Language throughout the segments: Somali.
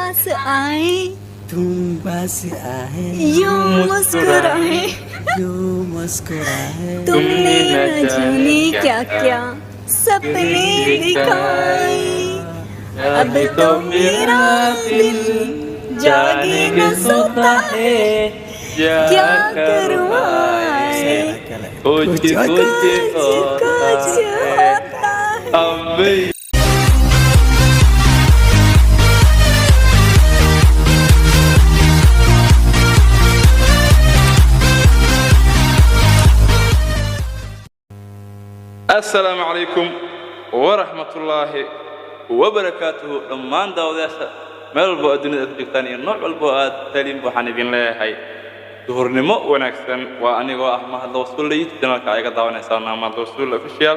पास आए तुम पास आए यूं मुस्कुराए जो मुस्कुराए तुमने न जाने क्या क्या सपने दिखाए अब तो मेरा दिल जागे न सोता है क्या करूँ आए कुछ कुछ होता है السلام عليكم ورحمة الله وبركاته دمان داوداشا meel walba oo dunida ku joogtaan iyo nooc walba aad taliin waxaan idin leeyahay duhurnimo wanaagsan waa anigoo ah Mahad Lawasuule channelka ay ka daawanaysaa Mahad Lawasuule official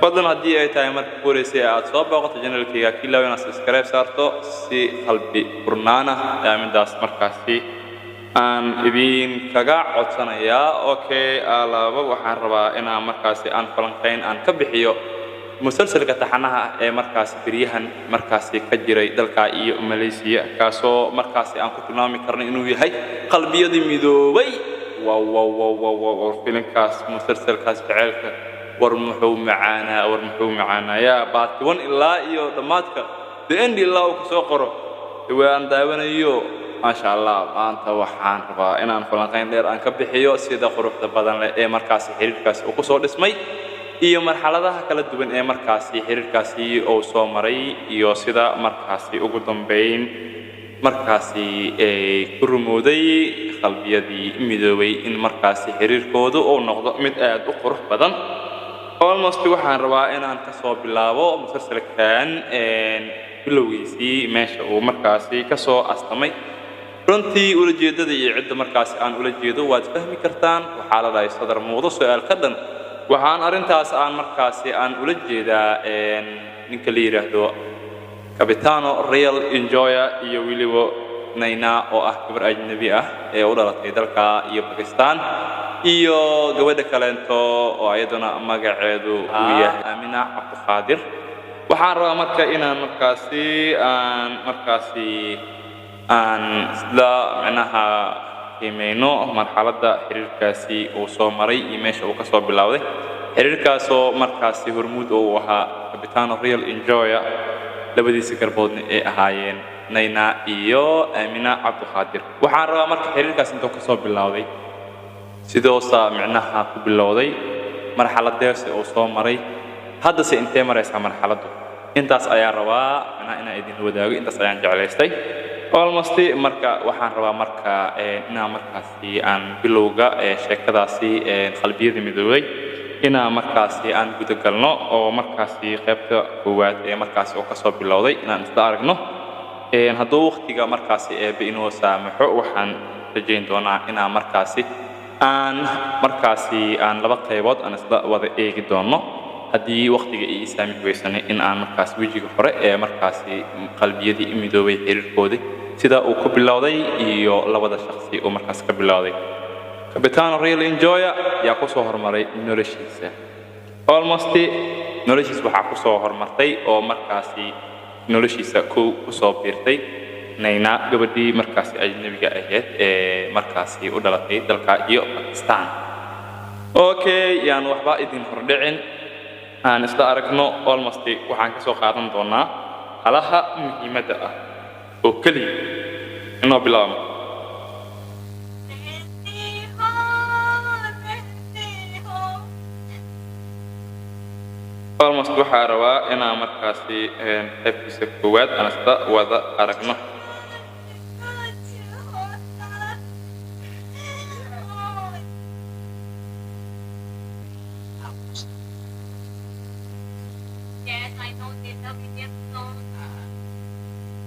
fadlan haddii ay tahay markii horeysay aad soo booqato channelkayga kilaaw inaad subscribe saarto si qalbi furnaana aamindaas markaasi aan idin kaga codsanayaa okay alaaba waxaan rabaa inaan markaasi aan falanqeyn aan ka bixiyo musalsalka taxanaha ee markaasi bariyahan markaasi ka jiray dalka iyo Malaysia kaasoo markaasi aan ku tilmaami karno inuu yahay qalbiyadii midooway wow filimkaas musalsalkaas jacaylka war muxuu macaana yaa baatiwan ilaa iyo dhamaadka the end ilaa uu soo qoro waan daawanayo ما شاء الله maanta waxaan rabaa inaan falanqeyn dheer aan ka bixiyo sida quruxda badan leh ee markaasi xiriirkaasi uu ku soo dhismay iyo marxaladaha kala duwan ee markaasi xiriirkaasi uu soo maray iyo sida markaasi ugu dambeyn markaasi ku rumooday qalbiyadii midooway in markaasi xiriirkoodu uu noqdo mid aad u qurux badan almost waxaan rabaa inaan ka soo bilaabo musalsalkan bilowgiisii meesha uu markaasi ka soo astamay runtii ula jeedada iyo cidda markaasi aan ula jeedo waad fahmi kartaan waxa la dhahay sadar muuqdo su'aal ka dhan waxaan arintaas aan markaasi aan ula jeedaa ninka la yiraahdo Capitano Real Enjoya iyo wilibo Nyna oo ah gabar ajnabi ah ee u dhalatay dalka iyo Pakistan iyo gabadha kaleento oo ayaduna magaceedu uu yahay Aamino waxaan rabaa marka inaan markaasi aan isla macnaha qiimeeyno marxaladda xiriirkaasi uu soo maray iyo meesha uu ka soo bilowday xiriirkaasoo markaasi hormuud uu ahaa Capitano Real Enjoya labadiisa garboodna ee ahaayeen Nyna iyo Aamino waxaan rabaa marka xiriirkaas intuu ka soo bilowday sidoo macnaha ku bilowday marxaladdeesa uu soo maray hadda se intee maraysaa marxaladdu intaas ayaa rabaa inaan idin wadaago intaas ayaan jeclaystay almost marka waxaan rabaa marka inaan markaasi aan bilowga sheekadaasi qalbiyada midooway inaan markaasi aan guda galno oo markaasi qaybta koowaad ee markaasi oo ka soo bilowday inaan isla aragno hadduu waqtiga markaasi inoo saamaxo waxaan rajayn doonaa inaan markaasi aan laba qaybood aan isla wada eegi doono haddii waqtiga ay saamax weysanay in aan markaas wajiga hore ee markaasi qalbiyadii midooway xiriirkoodii sida uu ku bilowday iyo labada shakhsi oo markaas ka bilowday Capitano Real Enjoya yaa ku soo hormaray noloshiisa almost noloshiisa waxa ku soo hormartay oo markaasi noloshiisa ku soo biirtay Nyna gabadhii markaasi ajnabiga ahayd ee markaasi u dhalatay dalka iyo Pakistan okay yaan waxba idin hordhicin aan isla aragno almost waxaan ka soo qaadan doonaa halaha muhiimada ah oo kaliya inoo bilaabo almost waxaan rabaa inaan markaasi qaybtiisa koowaad aan isla wada aragno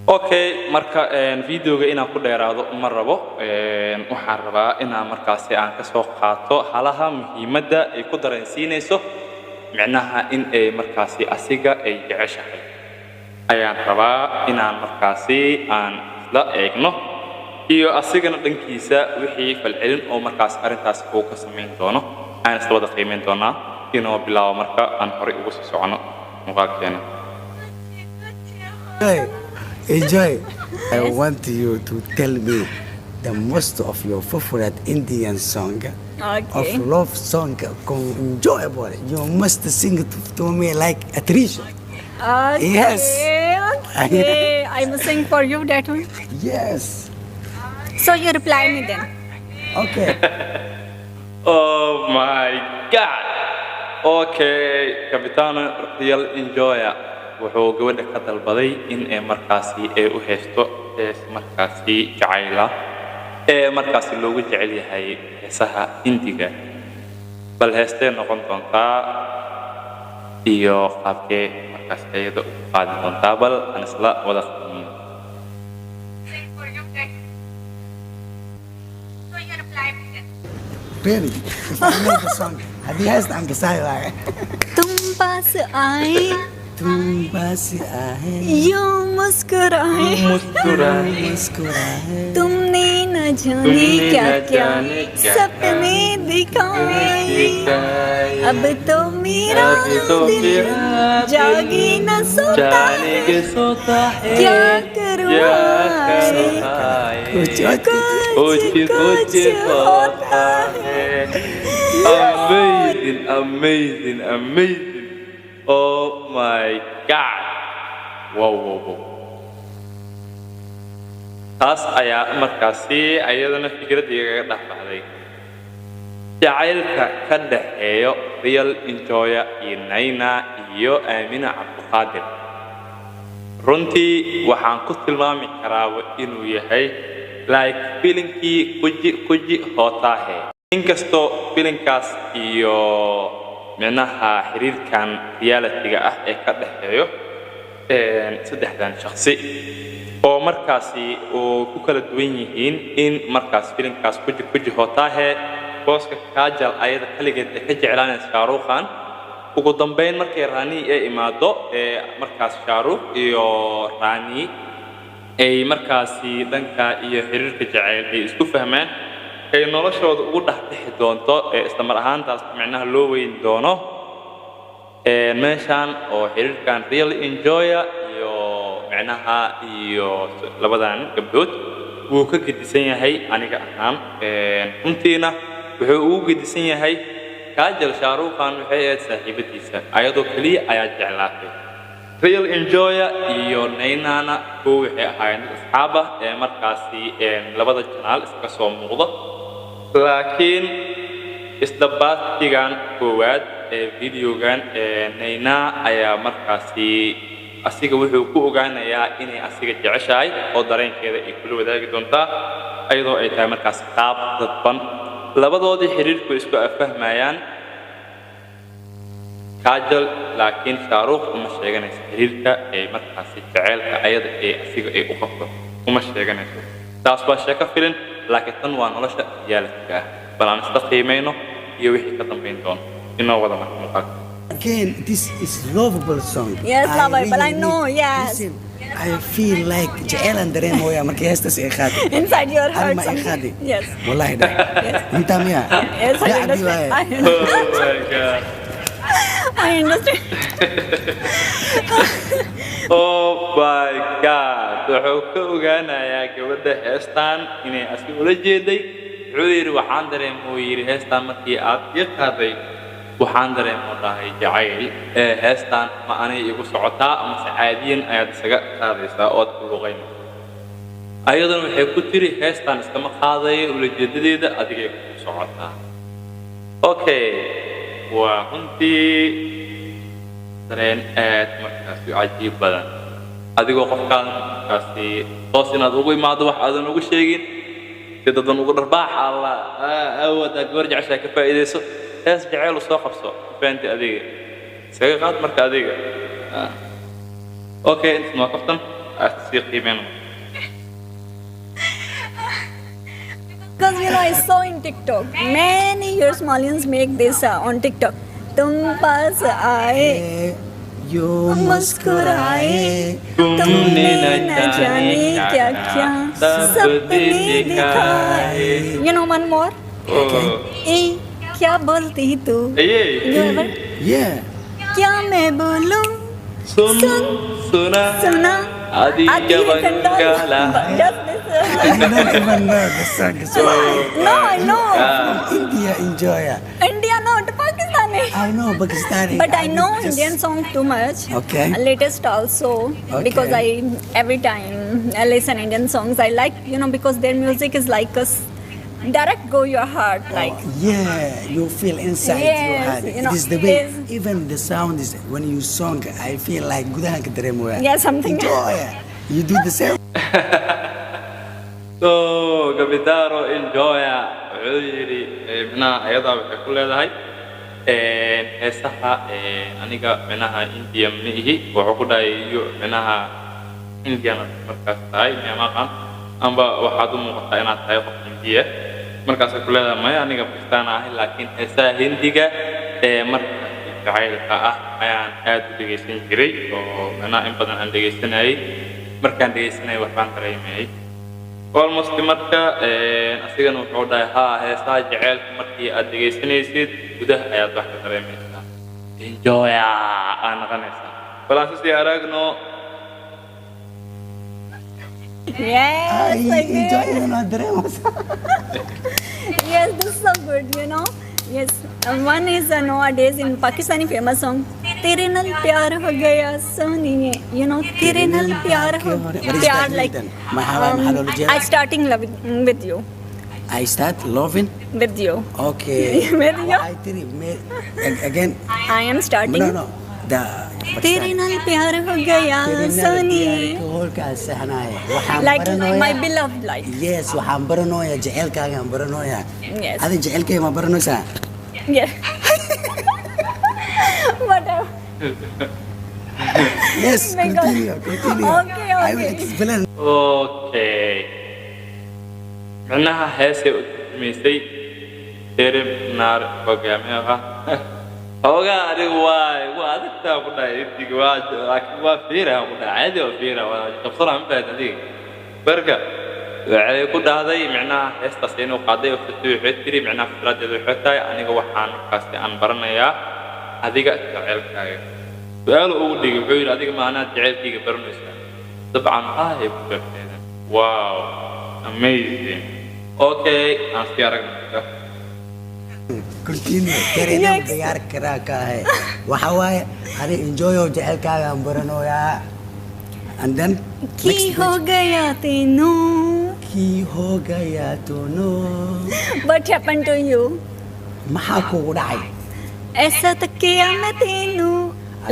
okay marka videoga inaan ku dheeraado ma rabo waxaan rabaa inaan markaasi aan ka soo qaato halaha muhiimada ay ku dareensiinayso macnaha in ay markaasi asiga ay jeceshahay ayaan rabaa inaan markaasi aan isla eegno iyo asigana dhankiisa wixii falcelin oo markaas arintaas uu ka sameyn doono aan isla wada qiimeyn doonaa inoo bilaabo marka aan hore ugu sii socono muuqaalkeena Enjoy. I want you to tell me the most of your favorite Indian song of Okay. love song enjoyable. You must sing it to me like a treasure. Okay. Yes. Okay. I will sing for you that one. Yes. So you reply me then. Okay. Oh my god. Okay, Capitano Real Enjoya wuxuu gabadha ka dalbaday in ay markaasi ay u heesto markaasi Jacayla markaasi loogu jecel yahay heesaha Indiga bal heestee noqon doontaa iyo qaabkee markaasi ayada u qaadi doontaa bal aan isla wada qaniino Baby, if I know the song, have you heard I'm beside तुम पास आए तुम बस आए यूं मुस्कुराए मुस्कुराए तुमने न जाने क्या क्या सपने दिखाए अब तो मेरा दिल जागे न सोता है क्या करूँ कुछ होता है amazing amazing amazing oh my god wow wow wow taas ayaa markaasi ayadana fikrad igaga dhex baxday jacaylka ka dhaxeeyo Real Enjoya iyo Nyna iyo Aamino Cabdiqaadir runtii waxaan ku tilmaami karaa inuu yahay like feelingkii kuji hoota hai inkasto feelingkaas iyo micnaha xiriirkan reality-ga ah ee ka dhaxeeyo saddexdan shakhsi oo markaasi oo ku kala duwan yihiin in markaas feelingkaas kuji hoota hai booska Jacayl ayada kaligeed ka jeclaanaysa Shaaruqan ugu dambeyn markay Rani ay imaado markaas Shaaruq iyo Rani ay markaasi dhanka iyo xiriirka Jacayl ay isku fahmaan ay noloshooda ugu dhaxbixi doonto isla mar ahaantaas micnaha loo weyn doono meeshan oo xiriirkan Real Enjoya iyo micnaha iyo labadan gabdhood wuu ka gedisan yahay aniga ahaan runtiina wuxuu ugu gedisan yahay Jacayl Shaaruqan waxay ahayd saaxiibadiisa ayadoo kaliya ayaa jeclaatay Real Enjoya iyo Nyna oo waxay ahaayeen asxaab markaasi labada janaal iska soo muuqda laakiin isdabaatigan koowaad videogan Nyna ayaa markaasi asiga wuxuu ku ogaanayaa inay asiga jeceshahay oo dareenkeeda ay kula wadaagi doontaa ayadoo ay tahay markaas qaab dadban labadoodii xiriirku isku afahmayaan Jacayl laakiin Shaaruq uma sheeganayso xiriirka ee markaasi jacaylka ayada ee asiga ay u qabto uma sheeganayso taas waa sheeko filan laakiin tan waa nolosha reality-ga ah bal aan isla qiimayno iyo wixii ka dambeyn doono inoo wada markaa Again, this is lovable song. Yes, lovable. I know, need- yes. Listen, I feel like Jacayl and dareemoya markii heestas ay qaadi. inside your heart Alma ay something. qaadi. Yes. Wallahi da. Inta miya. Yes, I Dacdi understand. waaye. oh my god I understand. oh my god wuxuu ka ogaanayaa gabadha heestan inay asiga ula jeeday wuxuu yiri waxaan dareemoo yiri heestan markii aad ii qaaday waxaan dareemoo dhahay Jacayl heestan ma anay igu socotaa ama sacaadiyan ayaad isaga qaadaysaa oo aad ku luqayn ayadana waxay ku tiri heestan iskama qaaday ula jeedadeeda adiga ay ku socotaa okay waa runtii dareen aad markaasi cajiib badan adigoo qofkaan markaasi toos inaad ugu imaado wax aadan ugu sheegin si dadban ugu dharbaax alla awooda gabar jeceshaa ka faa'iidayso hees Jacayl u soo qabso faanti adiga isaga qaad marka adiga okay inta ma kaftan aad sii qiimeyn Because I saw in TikTok, many years Malians make this on TikTok. तुम पास आए You मुस्कुराए तुमने न जाने क्या क्या सपने दिखाए. You know one more? ए क्या बोलती तू? You ever? Yeah. क्या मैं बोलूं? सुना सुना Adi Jabangala. Just this. I don't even know the song. So, No, I know. India, Enjoya. India, not Pakistani. I know Pakistani. But I know just- Indian song too much. Okay. Latest also because I every time I listen Indian songs I like because their music is like us direct go your heart like Yeah, you feel inside your Yes, heart. you know, It is the way, is- even the sound is when you song, I feel like gudaha ka dareemo ya. Yeah, something. Enjoya. You do the same. So Gabidaro Enjoya wuxuu yiri micnaha ayada waxay ku leedahay heesaha aniga micnaha India ma ihi wuxuu ku dhahay iyo micnaha Indian markaas tahay maqan amba waxaad u muuqataa inaad tahay qof India markaas ku leedahay maya aniga Pakistan ahay laakiin heesaha Hindiga marka jacaylka ah ayaan aad u dhageysan jiray oo micnaha in badan aan dhageysanayay markaan dhageysanayay waxbaan dareemay almost marka asigana wuxuu dhahay haa heesaha jacaylka markii aad dhageysanaysid gudaha ayaad wax ka dareemaysaa Enjoya aan naqanaysaa balaas si aragno yes like Enjoya na dareemo. yes this is so good yes one is nowadays in Pakistani famous song तेरे नाल प्यार हो गया सोनिए तेरे नाल प्यार हो प्यार like I starting loving with you I start loving. with you Okay. with you I think again. I am starting No. The तेरे नाल प्यार हो गया सोनिए like my beloved like Yes, waxaan baranoya jaceylkaaga aan baranoya. yes Adi jaceylkayga ma baranaysaa? yeah whatever Yes, Because- continue. Okay, I will okay. explain. okay micnaha heesay u tumaysay tere naar hogaamiyaha ogaa adigu waa adagtaa ku dhahay intiga laakiin waa fiiraha ku dhahay caadi oo fiira waa qabsanaha ma fahayd adiga marka waxay ku dhahday micnaha heestaas inuu qaaday oo fatuux waxay tiri micnaha fikradeedu waxay tahay aniga waxaan markaasi aan baranayaa adiga jaceylkaaga su-aal ugu dhigay wuxuu yidhi adiga maanaad jaceylkayga baranaysaa dabcan ay ku sheegteen wow amazing okay aan sii aragna Continue. Terena biyaar karaa ka ahay. Waxa waaye ani enjoy oo jaceylkaaga aan baranoya. And then की हो गया तेनू ki ho gaya tono. what happened to you Maxaa kugu dhacay? ऐसा तक किया मैं तेनू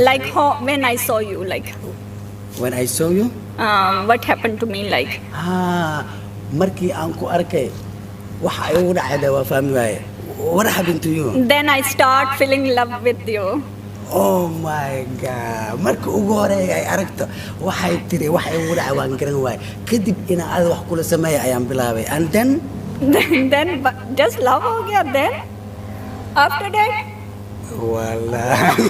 like how, when I saw you like When I saw you, what happened to me like markii aan ku arkay waxa igu dhacay waa fahmi waaye. What happened to you? then I start feeling love with you Oh my God. Marka ugu horeeyay ay aragto waxay tiri waxa igu dhacay waan garan waay. Kadib inaan aad wax kula sameeyo ayaan bilaabay. And then then just love ho gaya then after that wallahi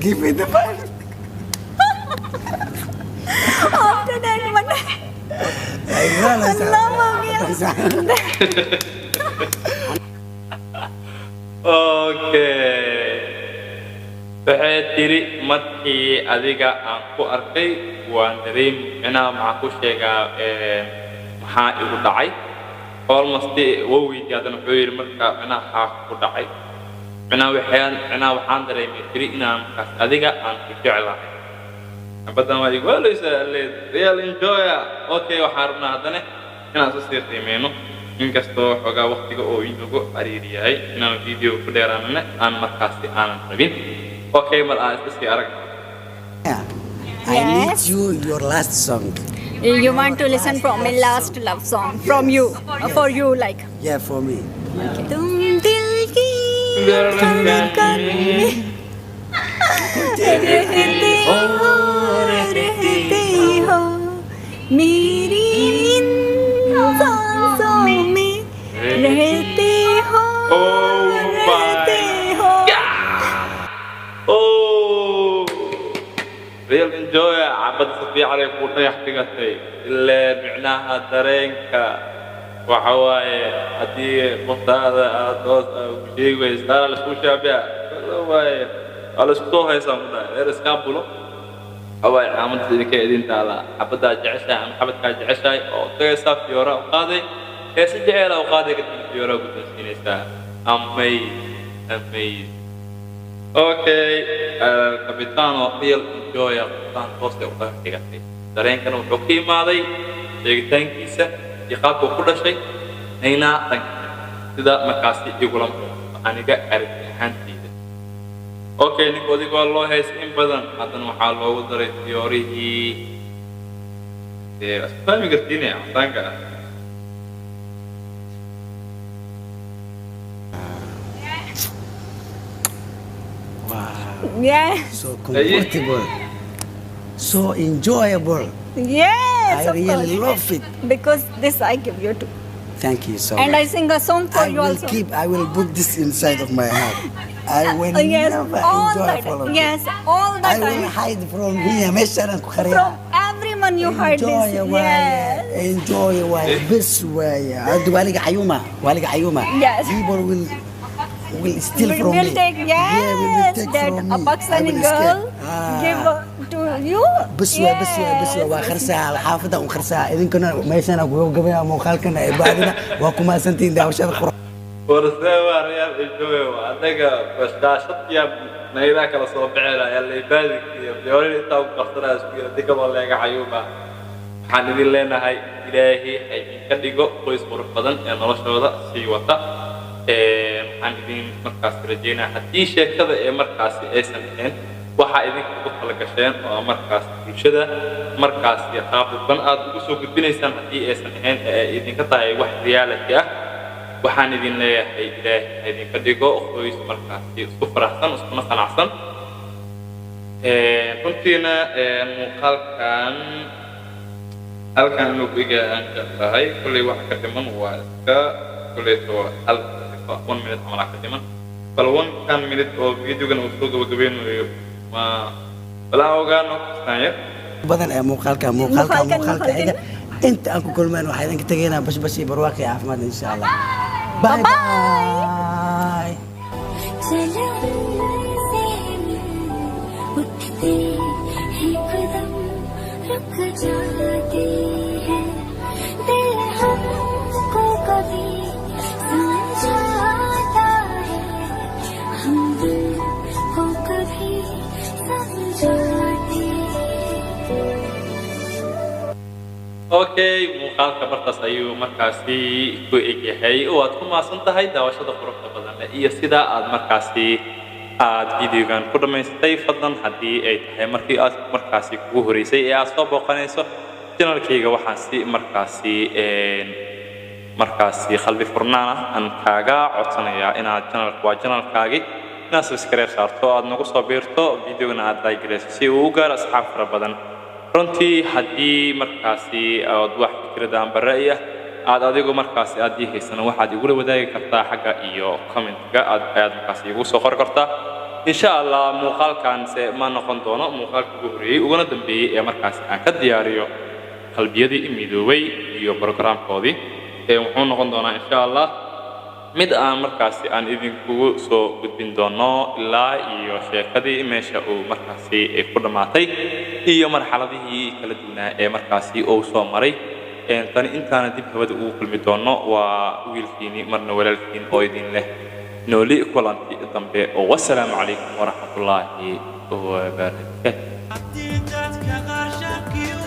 give me the ball. after that when Ay, wala sa. love ho gaya okay waxay tiri markii adiga aan ku arkay waan dareem micnaha maxaa ku sheegaa maxaa igu dhacay almost waa weydiiyay haddana wuxuu yidhi marka micnaha ku dhacay micnaha waxaan dareemay tiri inaan markaas adiga aan ku jeclahay badan waa igu waalaysaa real Enjoya okay waxaan rabnaa haddana inaan soo sii qiimeyno inkastoo xoogaa waqtiga oo inagu cariiri yahay inaan video ku dheeraanana aan markaasi aanan rabin okay mal aan iska sii aragno I need Yes. your last song. you want to listen from my last love song from you for you like Yeah, for me. तुम दिल की धड़कन में रहते हो मेरी इन सांसों में रहते हो रहते हो oh real Enjoya cabad si fiican ay ku dhayaxtigatay ilaa micnaha dareenka waxa waaye haddii qoftaada aad hoos u sheegaysaa la isku shaabiya waaye على سكوه هاي سامدا إيرس كابولو أو عامل ذيك يدين تعالى حبدا جعشة عم حبد كاج عشة أو تيسا فيورا وقاضي كيس جعل أو قاضي قد فيورا قد سينيسا أمي أوكي الكابيتان وقيل إنجويا قطان توستي وقاف كيغتي دارين كانوا حكي ماضي شيغتان كيسا يقاقوا كل شيء نينا تنك إذا مكاسي يقولون أنا قاعد أعرف حانتي أوكي نقول لك والله هيس إن بدن هذا محل وودري تيوريه فاهم قلتيني يا تانكا Wow. Yeah. So comfortable. So enjoyable. Yes. I of really course. love it. Because this I give you too. Thank you so And much. I sing a song for you also. I will put this inside of my heart. I will Yes, never all enjoy the all of time. it. Yes, all the I will time. hide from here. Mesela From everyone you heard this. Yes. Enjoy واي بس واي عاد والق عيومة Yes. people will steal from Will me take, yes, yeah, will take that from a me. Pakistani I will girl escape. give to you. بسوة وخرسها الحافظة وخرسها إذن كنا ماشان أقول قبل ما خالكنا بعدنا وكما سنتين ده وشاب خرا ورثوا ريال إنجويا وعندك بس داشت يا نيرا كلا صوبعنا يلي بادك يا بيوري تاو قصرنا سكير ديك والله يا عيوبة حنبي لنا هاي إلهي هاي كديجو كويس مرفضن يعني الله شهودا سيوتا حنبي مركز رجينا حتى شيء كذا مركز إيسن waxa idinku ku kala gasheen oo markaas bulshada markaas iyo qaab badan aad ugu soo gudbinaysaan hadii aysan ahayn idinka tahay wax reality ah waxaan idin leeyahay ilaahay idinka dhigo qoys markaas isku faraxsan isku qanacsan runtiina muuqaalkan halkan inuu iga aan tahay kulli wax ka dhiman waa iska kulli to hal 1 minute ama ka dhiman bal 1 minute oo videogan uu soo gabagabeynayo ما بلا وقانو ثانية بدن مقالك انت اكو كل ما واحد انك تجينا بس برواقي عافمد ان شاء الله باي باي اوكي muuqaalka bartaas ayuu markaasi ku eegyahay oo aad ku maasan tahay daawashada quruxda badan iyo sida aad markaasi aad videogan ku dhamaystay fadlan hadii ay tahay markii aad markaasi kugu horeysay ee aad soo booqanayso channelkayga waxaan si markaasi qalbi furnaana aan kaaga codsanayaa inaad channelkaagi inaad subscribe saarto aad nagu soo biirto videogana aad like gareyso si uu u gaaro asxaab fara badan runtii haddii markaasi aad wax fikrada aan baraya aad adigu markaasi aad diihaysana waxaad igula wadaagi kartaa xagga iyo comment-ga aad markaasi igu soo qori kartaa insha Allah muuqaalkan ma noqon doono muuqaalka ugu horeeyay uguna dambeeyay ee markaasi aan ka diyaariyo qalbiyadii midooway iyo programkoodii wuxuu noqon doonaa insha Allah mid aan markaasi aan idinku soo gudbin doono ilaa iyo sheekadii meesha uu markaasi ay ku dhamaatay iyo marxaladihii kala duwanaa ee markaasi uu soo maray tan intaana dib hawada ugu kulmi doono waa wiilkiini marna walaalkiin oo idin leh nooli kulanti dambe oo wassalaamu calaykum waraxmatullaahi wabarakaatuh